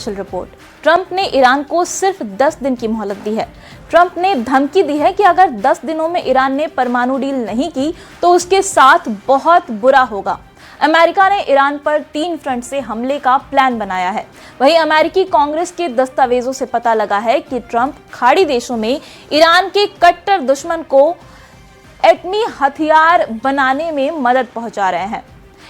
Special report. Trump ने Iran को सिर्फ 10 दिन की मोहलत दी है। ट्रंप ने धमकी दी है कि अगर 10 दिनों में ईरान ने परमाणु डील नहीं की तो उसके साथ बहुत बुरा होगा। अमेरिका ने ईरान पर 3 फ्रंट से हमले का प्लान बनाया है। वहीं अमेरिकी कांग्रेस के दस्तावेजों से पता लगा है कि ट्रंप खाड़ी देशों में ईरान के कट्टर दुश्मन को एटमी हथियार बनाने में मदद पहुंचा रहे हैं।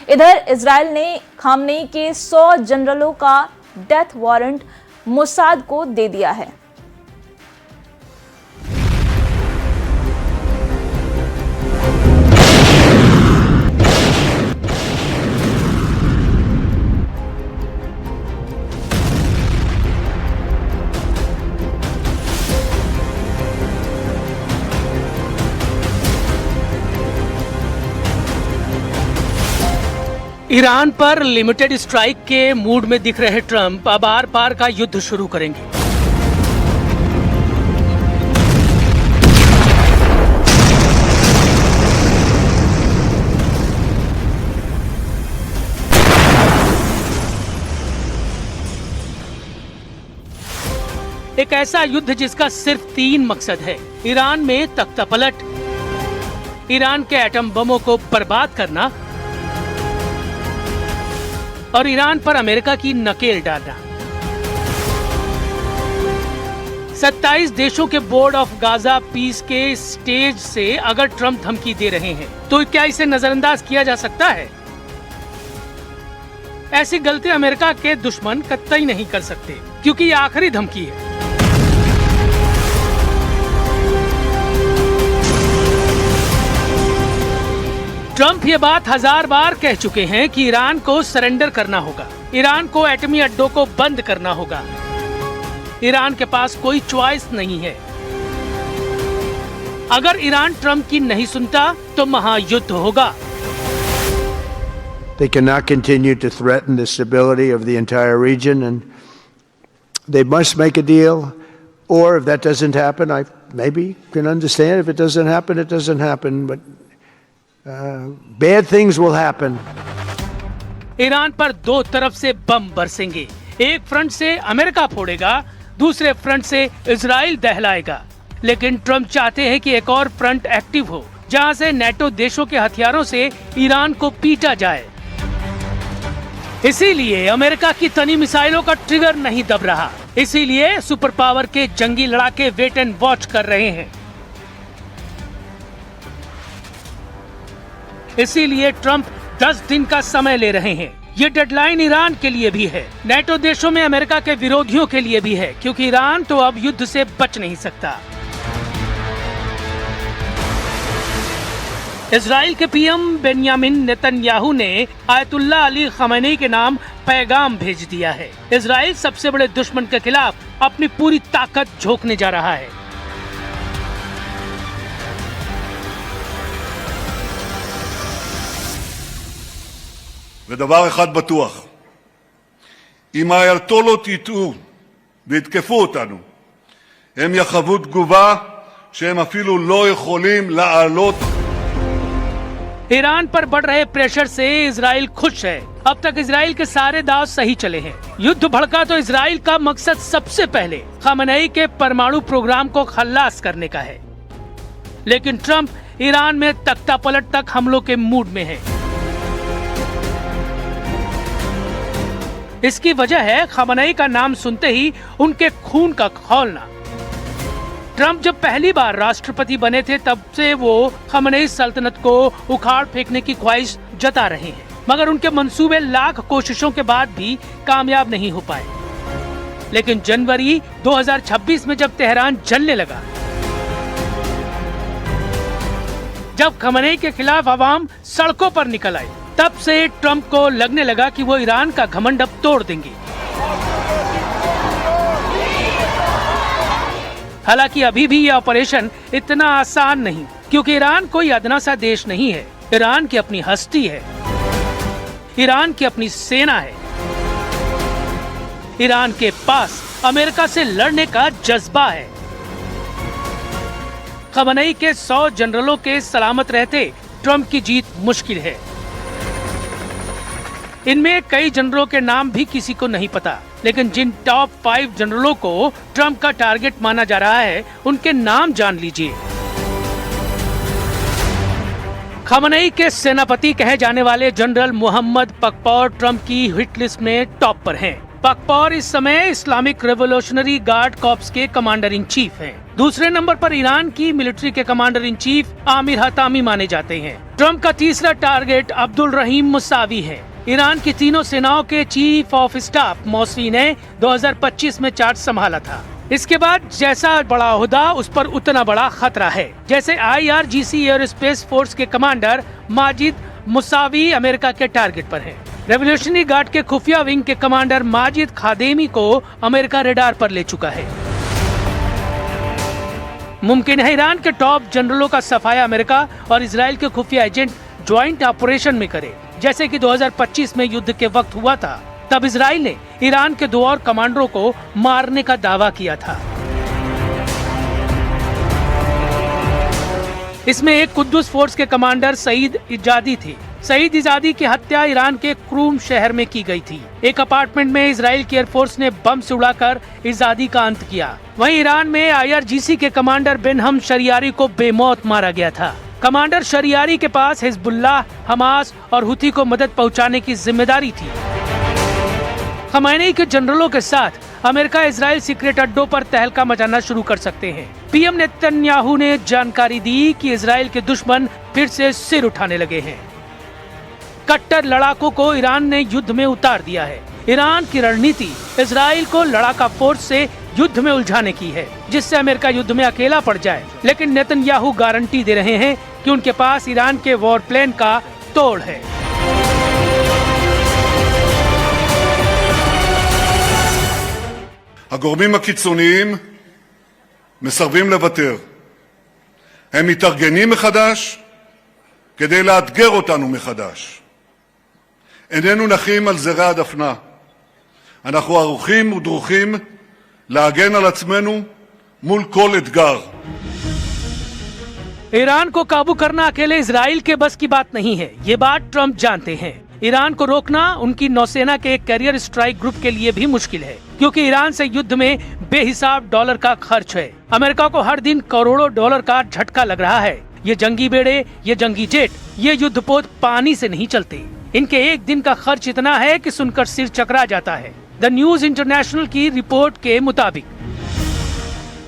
इधर इजराइल ने खामनेई के 100 जनरलों का डेथ वारंट मोसाद को दे दिया है। ईरान पर लिमिटेड स्ट्राइक के मूड में दिख रहे ट्रंप अब आर पार का युद्ध शुरू करेंगे। एक ऐसा युद्ध जिसका सिर्फ 3 मकसद है: ईरान में तख्तापलट, ईरान के एटम बमों को बर्बाद करना और ईरान पर अमेरिका की नकेल डालना। 27 देशों के बोर्ड ऑफ गाजा पीस के स्टेज से अगर ट्रंप धमकी दे रहे हैं तो क्या इसे नजरअंदाज किया जा सकता है? ऐसी गलती अमेरिका के दुश्मन कतई नहीं कर सकते, क्योंकि ये आखिरी धमकी है। ट्रंप ये बात 1000 बार कह चुके हैं कि ईरान को सरेंडर करना होगा, ईरान को एटमी अड्डों को बंद करना होगा। ईरान के पास कोई चॉइस नहीं है। अगर ईरान ट्रंप की नहीं सुनता तो महायुद्ध होगा। They cannot continue to threaten the stability of the entire region, and they must make a deal. Or if that doesn't happen, I maybe can understand. If it doesn't happen, it doesn't happen. But bad things will happen. Iran पर 2 तरफ से बम बरसेंगे। एक front से America फोड़ेगा, दूसरे front से Israel दहलाएगा। लेकिन Trump चाहते हैं कि एक और फ्रंट एक्टिव हो, जहां से नेटो देशों के हथियारों से ईरान को पीटा जाए। इसीलिए अमेरिका की तनी मिसाइलों का ट्रिगर नहीं दब रहा। इसीलिए सुपर पावर के जंगी लड़ाके वेट एंड वॉच कर रहे हैं। इसीलिए ट्रंप 10 दिन का समय ले रहे हैं। ये डेडलाइन ईरान के लिए भी है, नेटो देशों में अमेरिका के विरोधियों के लिए भी है, क्योंकि ईरान तो अब युद्ध से बच नहीं सकता। इजराइल के पीएम बेंयामिन नेतन्याहू ने आयतुल्लाह अली खamenei के नाम पैगाम भेज दिया है। इजराइल सबसे बड़े दुश्मन के खिलाफ अपनी पूरी ताकत झोंकने जा रहा है। ודבר אחד בטוח, אם האייתולות יטעו ויתקפו אותנו, הם יחוו תגובה שהם אפילו לא יכולים לעלות। ईरान पर बढ़ रहे प्रेशर से इजराइल खुश है। अब तक इजराइल के सारे दांव सही चले हैं। युद्ध भड़का तो इजराइल का मकसद सबसे पहले खamenei के परमाणु प्रोग्राम को खल्लास करने का है। लेकिन ट्रंप ईरान में तख्तापलट तक हमलों के मूड में है। इसकी वजह है खamenei का नाम सुनते ही उनके खून का खौलना। ट्रंप जब पहली बार राष्ट्रपति बने थे तब से वो खamenei सल्तनत को उखाड़ फेंकने की ख्वाहिश जता रहे हैं, मगर उनके मंसूबे लाख कोशिशों के बाद भी कामयाब नहीं हो पाए। लेकिन जनवरी 2026 में जब तेहरान जलने लगा, जब खamenei के खिलाफ आवाम सड़कों पर निकल आई, तब से ट्रंप को लगने लगा कि वो ईरान का घमंड अब तोड़ देंगे। हालांकि अभी भी यह ऑपरेशन इतना आसान नहीं, क्योंकि ईरान कोई अदना सा देश नहीं है। ईरान की अपनी हस्ती है, ईरान की अपनी सेना है, ईरान के पास अमेरिका से लड़ने का जज्बा है। खamenei के 100 जनरलों के सलामत रहते ट्रंप की जीत मुश्किल है। इनमें कई जनरलों के नाम भी किसी को नहीं पता। लेकिन जिन टॉप 5 जनरलों को ट्रंप का टारगेट माना जा रहा है, उनके नाम जान लीजिए। खमेनेई के सेनापति कहे जाने वाले जनरल मोहम्मद पकपौर ट्रंप की हिट लिस्ट में टॉप पर हैं। पकपौर इस समय इस्लामिक रेवोल्यूशनरी गार्ड कॉर्प्स के कमांडर इन चीफ हैं। दूसरे नंबर पर ईरान की मिलिट्री के commander in chief Aamir Hatami माने जाते हैं। ट्रंप का तीसरा टारगेट अब्दुल रहीम मुसावी है। ईरान की तीनों सेनाओं के चीफ ऑफ स्टाफ मौसवी ने 2025 में चार्ज संभाला था। इसके बाद जैसा बड़ा ओहदा उस पर उतना बड़ा खतरा है। जैसे IRGC एयरोस्पेस फोर्स के कमांडर माजिद मुसावी अमेरिका के टारगेट पर हैं। रेवोल्यूशनरी गार्ड के खुफिया विंग के कमांडर माजिद खादेमी को अमेरिका रेडार पर ले चुका है। मुमकिन है ईरान के टॉप जनरलों का सफाया अमेरिका और इजराइल के खुफिया एजेंट ज्वाइंट ऑपरेशन में करे, जैसे कि 2025 में युद्ध के वक्त हुआ था। तब इजराइल ने ईरान के 2 और कमांडरों को मारने का दावा किया था। इसमें एक कुद्दुस फोर्स के कमांडर सईद इजादी थे। सईद इजादी की हत्या ईरान के क्रूम शहर में की गई थी। एक अपार्टमेंट में इजराइल की एयरफोर्स ने बम से उड़ाकर इजादी का अंत किया। वहीं ईरान में IRGC के कमांडर बेनहम शरियारी को बेमौत मारा गया था। कमांडर शरियारी के पास हिजबुल्लाह, हमास और हुती को मदद पहुंचाने की जिम्मेदारी थी। खमेनेई के जनरलों के साथ अमेरिका इजराइल सीक्रेट अड्डों पर तहलका मचाना शुरू कर सकते हैं। पीएम नेतन्याहू ने जानकारी दी कि इजराइल के दुश्मन फिर से सिर उठाने लगे हैं। कट्टर लड़ाकों को ईरान ने युद्ध में उतार दिया है। ईरान की रणनीति इजराइल को लड़ाका फोर्स से युद्ध में उलझाने की है, जिससे अमेरिका युद्ध में अकेला पड़ जाए। लेकिन नेतन्याहू गारंटी दे रहे हैं कि उनके पास ईरान के वॉर प्लान का तोड़ है। הגורמים הקיצוניים מסרבים לוותר. הם מתארגנים מחדש כדי לאתגר אותנו מחדש. איננו נחים על זרי הדפנה. אנחנו ערוכים ודרוכים להגן על עצמנו מול כל אתגר. ईरान को काबू करना अकेले इजराइल के बस की बात नहीं है, ये बात ट्रंप जानते हैं। ईरान को रोकना उनकी नौसेना के एक कैरियर स्ट्राइक ग्रुप के लिए भी मुश्किल है, क्योंकि ईरान से युद्ध में बेहिसाब डॉलर का खर्च है। अमेरिका को हर दिन करोड़ों डॉलर का झटका लग रहा है। ये जंगी बेड़े, ये जंगी जेट, ये युद्धपोत पानी से नहीं चलते। इनके एक दिन का खर्च इतना है कि सुनकर सिर चकरा जाता है। द न्यूज इंटरनेशनल की रिपोर्ट के मुताबिक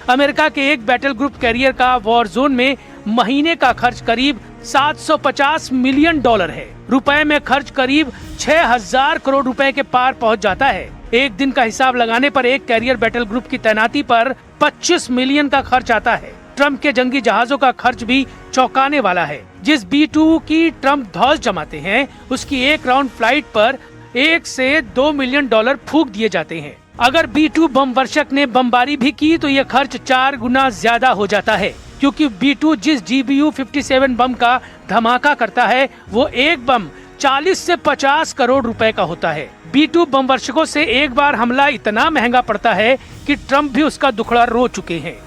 अमेरिका के एक बैटल ग्रुप कैरियर का वॉर जोन में महीने का खर्च करीब 750 मिलियन डॉलर है। रुपए में खर्च करीब 6000 करोड़ रुपए के पार पहुंच जाता है। एक दिन का हिसाब लगाने पर एक कैरियर बैटल ग्रुप की तैनाती पर 25 मिलियन का खर्च आता है। ट्रंप के जंगी जहाजों का खर्च भी चौंकाने वाला है। जिस B-2 की ट्रंप धौस जमाते हैं, उसकी एक राउंड फ्लाइट पर 1 से 2 मिलियन डॉलर फूंक दिए जाते हैं। अगर B-2 बम वर्षक ने बमबारी भी की तो यह खर्च 4 गुना ज्यादा हो जाता है, क्योंकि B-2 जिस GBU-57 बम का धमाका करता है वो एक बम 40 से 50 करोड़ रुपए का होता है। B-2 बम वर्षकों से एक बार हमला इतना महंगा पड़ता है कि ट्रंप भी उसका दुखड़ा रो चुके हैं।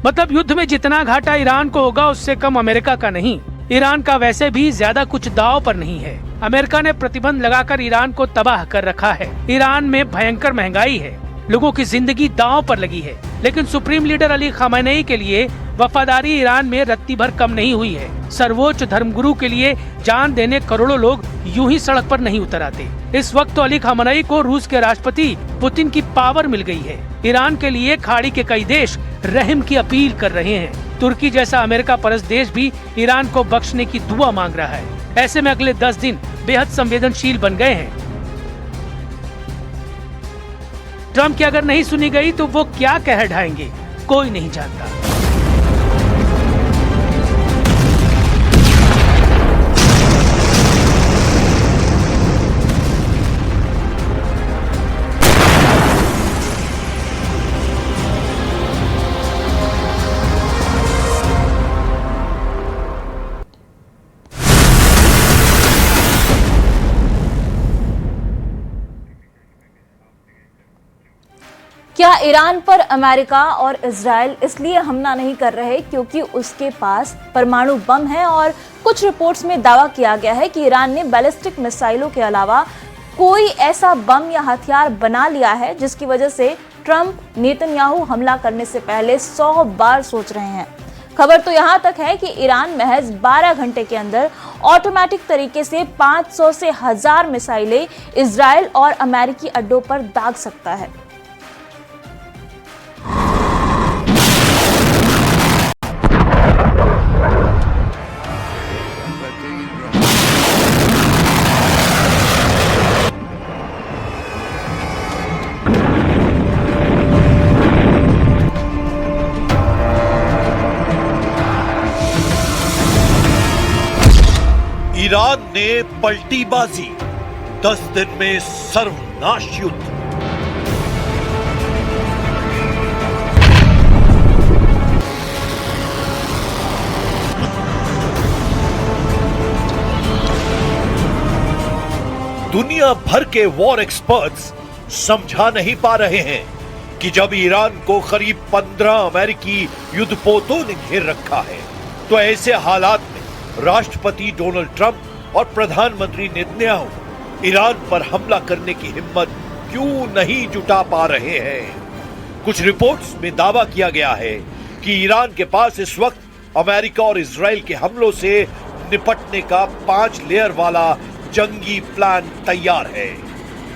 मतलब युद्ध में जितना घाटा ईरान को होगा उससे कम अमेरिका का नहीं। ईरान का वैसे भी ज्यादा कुछ दांव पर नहीं है। अमेरिका ने प्रतिबंध लगाकर ईरान को तबाह कर रखा है। ईरान में भयंकर महंगाई है, लोगों की जिंदगी दांव पर लगी है। लेकिन सुप्रीम लीडर अली खमेनेई के लिए वफादारी ईरान में रत्ती भर कम नहीं हुई है। सर्वोच्च धर्मगुरु के लिए जान देने करोड़ों लोग यूं ही सड़क पर नहीं उतर आते। इस वक्त तो अली खमेनेई को रूस के राष्ट्रपति पुतिन की पावर मिल गई है। ईरान के लिए खाड़ी के कई देश रहम की अपील कर रहे हैं। तुर्की जैसा अमेरिका परस्त देश भी ईरान को बख्शने की दुआ मांग रहा है। ऐसे में अगले 10 दिन बेहद संवेदनशील बन गए हैं। ट्रंप की अगर नहीं सुनी गई तो वो क्या कह ढाएंगे, कोई नहीं जानता। क्या ईरान पर अमेरिका और इजराइल इसलिए हमला नहीं कर रहे क्योंकि उसके पास परमाणु बम है? और कुछ रिपोर्ट्स में दावा किया गया है कि ईरान ने बैलिस्टिक मिसाइलों के अलावा कोई ऐसा बम या हथियार बना लिया है जिसकी वजह से ट्रंप नेतन्याहू हमला करने से पहले 100 बार सोच रहे हैं। खबर तो यहां तक है कि ईरान महज 12 घंटे के अंदर ऑटोमेटिक तरीके से 500 से 1000 मिसाइलें इजराइल और अमेरिकी अड्डों पर दाग सकता है। ईरान ने पलटी बाजी, 10 दिन में सर्वनाश युद्ध। दुनिया भर के वॉर एक्सपर्ट्स समझा नहीं पा रहे हैं कि जब ईरान को करीब 15 अमेरिकी युद्धपोतों ने घेर रखा है तो ऐसे हालात में राष्ट्रपति डोनाल्ड ट्रंप और प्रधानमंत्री नेतन्याहू ईरान पर हमला करने की हिम्मत क्यों नहीं जुटा पा रहे हैं। कुछ रिपोर्ट्स में दावा किया गया है कि ईरान के पास इस वक्त अमेरिका और इजराइल के हमलों से निपटने का 5 लेयर वाला जंगी प्लान तैयार है,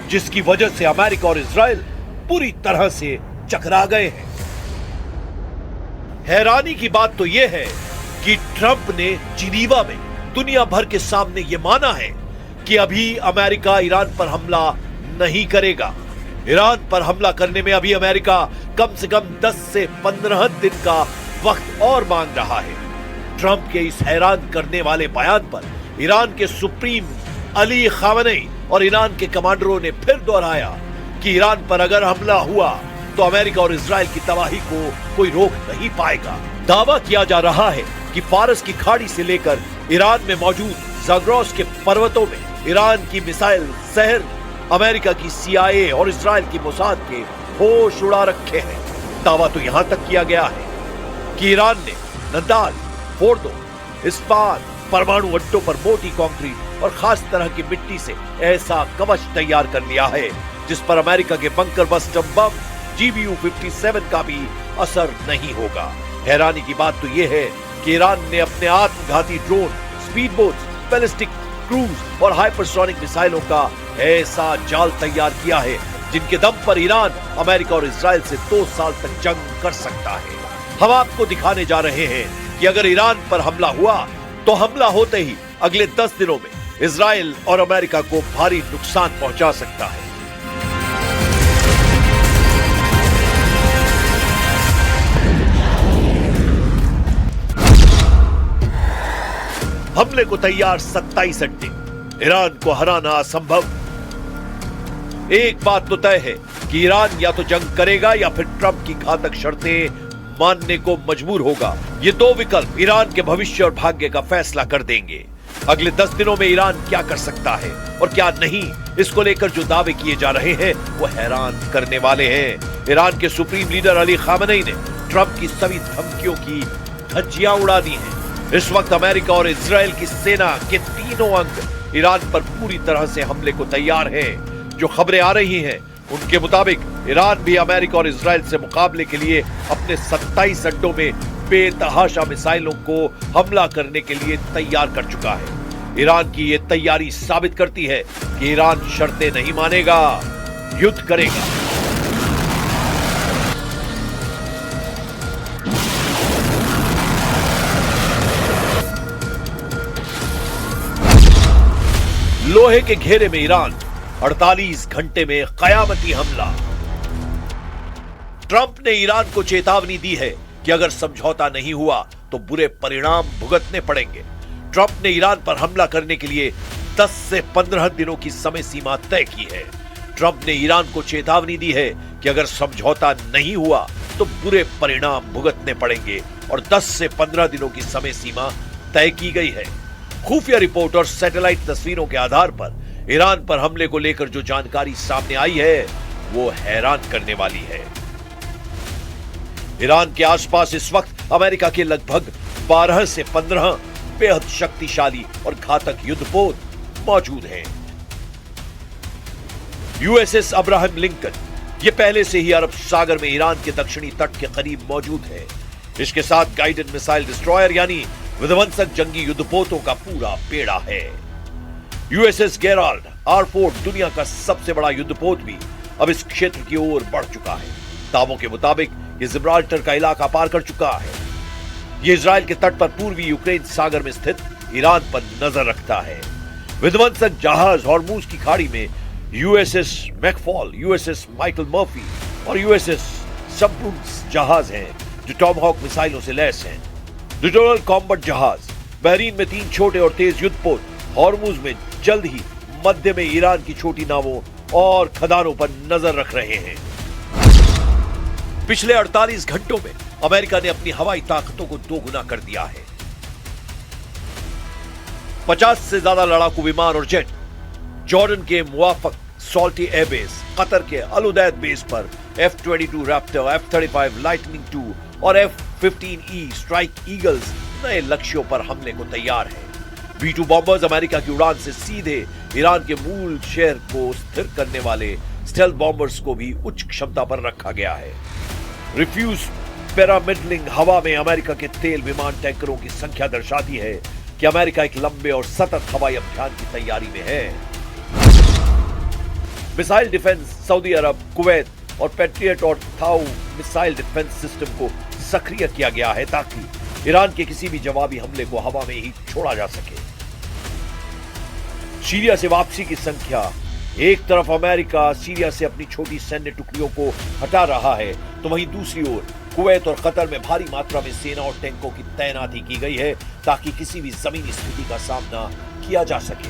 जिसकी वजह से अमेरिका और इजराइल पूरी तरह से चकरा गए हैं। हैरानी की बात तो यह है कि ट्रंप ने जिनीवा में दुनिया भर के सामने यह माना है कि अभी अमेरिका ईरान पर हमला नहीं करेगा। ईरान पर हमला करने में अभी अमेरिका कम से कम 10 से 15 दिन का वक्त और मांग रहा है। ट्रंप के इस हैरान करने वाले बयान पर ईरान के सुप्रीम अली खामेनी और ईरान के कमांडरों ने फिर दोहराया कि ईरान पर अगर हमला हुआ तो अमेरिका और इजराइल की तबाही को कोई रोक नहीं पाएगा। दावा किया जा रहा है कि फारस की खाड़ी से लेकर ईरान में मौजूद ज़ाग्रोस के पर्वतों में ईरान की मिसाइल जहर अमेरिका की CIA और इजराइल की मोसाद के होश उड़ा रखे हैं। दावा तो यहां तक किया गया है कि ईरान ने नदाल, फोर्दो, इस्पात परमाणु अड्डों पर मोटी कंक्रीट और खास तरह की मिट्टी से ऐसा कवच तैयार कर लिया है जिस पर अमेरिका के बंकर बस्टर बम GBU-57 का भी असर नहीं होगा। हैरानी की बात तो यह है कि ईरान ने अपने आत्मघाती drone, speed boats, ballistic cruise और हाइपरसोनिक मिसाइलों का ऐसा जाल तैयार किया है जिनके दम पर ईरान अमेरिका और इजराइल से 2 साल तक जंग कर सकता है। हम आपको दिखाने जा रहे हैं कि अगर ईरान पर हमला हुआ तो हमला होते ही अगले 10 दिनों में इजराइल और अमेरिका को भारी नुकसान पहुंचा सकता है। हमले को तैयार 27 अड्डे, ईरान को हराना असंभव। एक बात तो तय है कि ईरान या तो जंग करेगा या फिर ट्रंप की घातक शर्तें मानने को मजबूर होगा। ये 2 विकल्प ईरान के भविष्य और भाग्य का फैसला कर देंगे। अगले 10 दिनों में ईरान क्या कर सकता है और क्या नहीं, इसको लेकर जो दावे किए जा रहे हैं वो हैरान करने वाले हैं। ईरान के सुप्रीम लीडर अली खामेनी ने ट्रंप की सभी धमकियों की धज्जियां उड़ा दी हैं। इस वक्त अमेरिका और इजराइल की सेना के तीनों अंग ईरान पर पूरी तरह से हमले को तैयार हैं। जो खबरें आ रही हैं उनके मुताबिक ईरान भी अमेरिका और इजराइल से मुकाबले के लिए अपने 27 अड्डों में बेतहाशा मिसाइलों को हमला करने के लिए तैयार कर चुका है। ईरान की ये तैयारी साबित करती है कि ईरान शर्तें नहीं मानेगा, युद्ध करेगा। लोहे के घेरे में ईरान, 48 घंटे में कयामती हमला। ट्रंप ने ईरान को चेतावनी दी है कि अगर समझौता नहीं हुआ तो बुरे परिणाम भुगतने पड़ेंगे। ट्रंप ने ईरान पर हमला करने के लिए 10 से 15 दिनों की समय सीमा तय की है। ट्रंप ने ईरान को चेतावनी दी है कि अगर समझौता नहीं हुआ तो बुरे परिणाम भुगतने पड़ेंगे और 10 से 15 दिनों की समय सीमा तय की गई है। खुफिया रिपोर्ट और सैटेलाइट तस्वीरों के आधार पर ईरान पर हमले को लेकर जो जानकारी सामने आई है वो हैरान करने वाली है। ईरान के आसपास इस वक्त अमेरिका के लगभग 12 से 15 बेहद शक्तिशाली और घातक युद्धपोत मौजूद हैं। यूएसएस अब्राहम लिंकन ये पहले से ही अरब सागर में ईरान के दक्षिणी तट के करीब मौजूद है। इसके साथ गाइडेड मिसाइल डिस्ट्रॉयर यानी विध्वंसक जंगी युद्धपोतों का पूरा बेड़ा है। यूएसएस गेराल्ड R4 दुनिया का सबसे बड़ा युद्धपोत भी अब इस क्षेत्र की ओर बढ़ चुका है। दावों के मुताबिक ये जिब्राल्टर का इलाका पार कर चुका है। ये इजराइल के तट पर पूर्वी यूक्रेन सागर में स्थित ईरान पर नजर रखता है। विध्वंसक जहाज हॉर्मुज की खाड़ी में USS McFaul, USS Michael Murphy और यूएसएस सब्रूस जहाज हैं जो टॉमहॉक मिसाइलों से लैस हैं। लिटोरल कॉम्बैट जहाज बहरीन में 3 छोटे और तेज युद्धपोत हॉर्मुज में जल्द ही मध्य में ईरान की छोटी नावों और खदानों पर नजर रख रहे हैं। पिछले 48 घंटों में अमेरिका ने अपनी हवाई ताकतों को दोगुना कर दिया है। 50 से ज्यादा लड़ाकू विमान और जेट जॉर्डन के मुआफक सॉल्टी एयरबेस, कतर के अल उदैद बेस पर F-22 Raptor, F-35 lightning II और F-15E स्ट्राइक ईगल्स नए लक्ष्यों पर हमले को तैयार है। B-2 बॉम्बर्स अमेरिका की उड़ान से सीधे ईरान के मूल शहर को स्थिर करने वाले स्टेल्थ बॉम्बर्स को भी उच्च क्षमता पर रखा गया है। रिफ्यूज पैरामिडलिंग हवा में अमेरिका के तेल विमान टैंकरों की संख्या दर्शाती है कि अमेरिका एक लंबे और सतत हवाई अभियान की तैयारी में है। मिसाइल डिफेंस सऊदी अरब, कुवैत और पैट्रियट और थाऊ मिसाइल डिफेंस सिस्टम को सक्रिय किया गया है ताकि ईरान के किसी भी जवाबी हमले को हवा में ही छोड़ा जा सके। सीरिया से वापसी की संख्या, एक तरफ अमेरिका सीरिया से अपनी छोटी सैन्य टुकड़ियों को हटा रहा है तो वहीं दूसरी ओर कुवैत और कतर में भारी मात्रा में सेना और टैंकों की तैनाती की गई है ताकि किसी भी जमीनी स्थिति का सामना किया जा सके।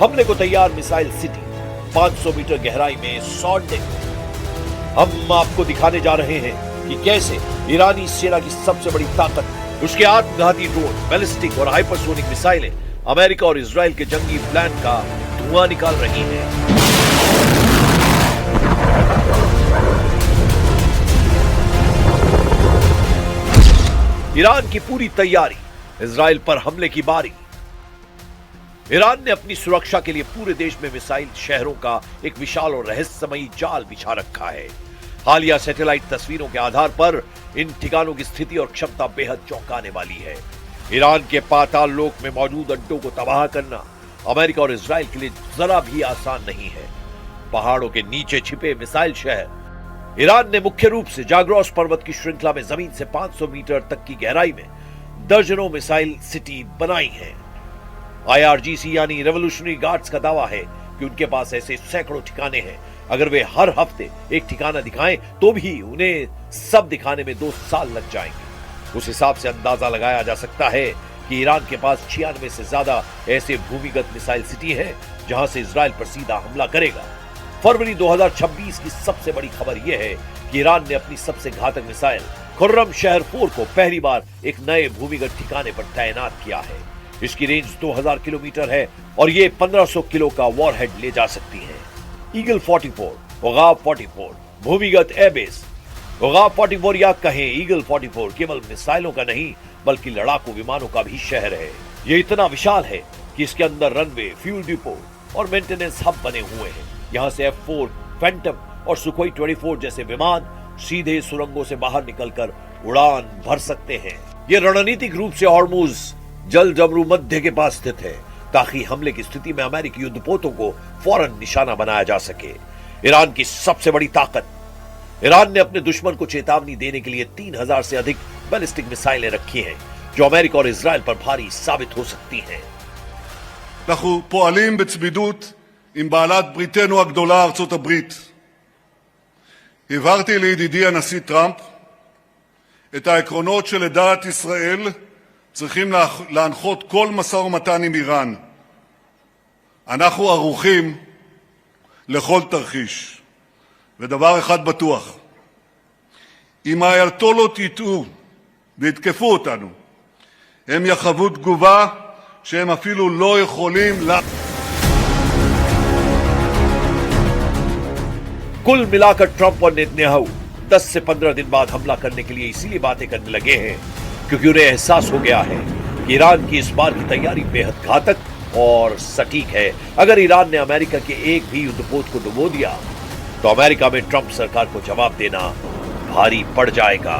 हमले को तैयार मिसाइल सिटी 500 मीटर गहराई में सॉन्डिंग। हम आपको दिखाने जा रहे हैं कि कैसे ईरानी सेना की सबसे बड़ी ताकत उसके आत्मघाती ड्रोन, बैलिस्टिक और हाइपरसोनिक मिसाइलें अमेरिका और इजराइल के जंगी प्लान का धुआं निकाल रही हैं। ईरान की पूरी तैयारी, इजराइल पर हमले की बारी। ईरान ने अपनी सुरक्षा के लिए पूरे देश में मिसाइल शहरों का एक विशाल और रहस्यमयी जाल बिछा रखा है। हालिया सैटेलाइट तस्वीरों के आधार पर इन ठिकानों की स्थिति और क्षमता बेहद चौंकाने वाली है। ईरान के पाताल लोक में मौजूद अड्डों को तबाह करना अमेरिका और इजराइल के लिए जरा भी आसान नहीं है। पहाड़ों के नीचे छिपे मिसाइल शहर। ईरान ने मुख्य रूप से जाग्रोस पर्वत की श्रृंखला में जमीन से 500 मीटर तक की गहराई में दर्जनों मिसाइल सिटी बनाई हैं। IRGC यानी रेवोल्यूशनरी गार्ड्स का दावा है कि उनके पास ऐसे सैकड़ों ठिकाने हैं। अगर वे हर हफ्ते एक ठिकाना दिखाएं तो भी उन्हें सब दिखाने में 2 साल लग जाएंगे। उस हिसाब से अंदाजा लगाया जा सकता है कि ईरान के पास 96 से ज्यादा ऐसे भूमिगत मिसाइल सिटी हैं जहां से इजराइल पर सीधा हमला करेगा। फरवरी 2026 की सबसे बड़ी खबर यह है कि ईरान ने अपनी सबसे घातक मिसाइल खुर्रम शहर 4 को पहली बार एक नए भूमिगत ठिकाने पर तैनात किया है। इसकी रेंज 2000 किलोमीटर है और ये 1500 किलो का वॉरहेड ले जा सकती है। ईगल 44, ओगाव 44 भूमिगत एयरबेस। ओगाव 44 या कहें ईगल 44 केवल मिसाइलों का नहीं बल्कि लड़ाकू विमानों का भी शहर है। ये इतना विशाल है कि इसके अंदर रनवे, फ्यूल डिपो और मेंटेनेंस हब बने हुए हैं। यहाँ से F-4, फैंटम और सुखोई 24 जैसे विमान सीधे सुरंगों से बाहर निकलकर उड़ान भर सकते हैं। ये रणनीतिक रूप से हॉर्मुज जल जमरू मध्य के पास स्थित है ताकि हमले की स्थिति में अमेरिकी युद्धपोतों को फौरन निशाना बनाया जा सके। ईरान की सबसे बड़ी ताकत। ईरान ने अपने दुश्मन को चेतावनी देने के लिए 3000 से अधिक बैलिस्टिक मिसाइलें रखी हैं जो अमेरिका और इजराइल पर भारी साबित हो सकती हैं। אנחנו פועלים בצמידות עם בעלת בריתנו הגדולה ארצות הברית. הבהרתי לידידי הנשיא טראמפ את העקרונות שלדעת ישראל צריכים להנחות כל משא ומתן עם איראן. אנחנו ערוכים לכל תרחיש, ודבר אחד בטוח, אם האייתולות יטעו ויתקפו אותנו, הם יחוו תגובה שהם אפילו לא יכולים कुल मिलाकर ट्रंप और नेतन्याहू 10 से 15 दिन बाद हमला करने के लिए इसीलिए बातें करने लगे हैं क्योंकि उन्हें एहसास हो गया है कि ईरान की इस बार की तैयारी बेहद घातक और सटीक है। अगर ईरान ने अमेरिका के एक भी युद्धपोत को डुबो दिया तो अमेरिका में ट्रंप सरकार को जवाब देना भारी पड़ जाएगा।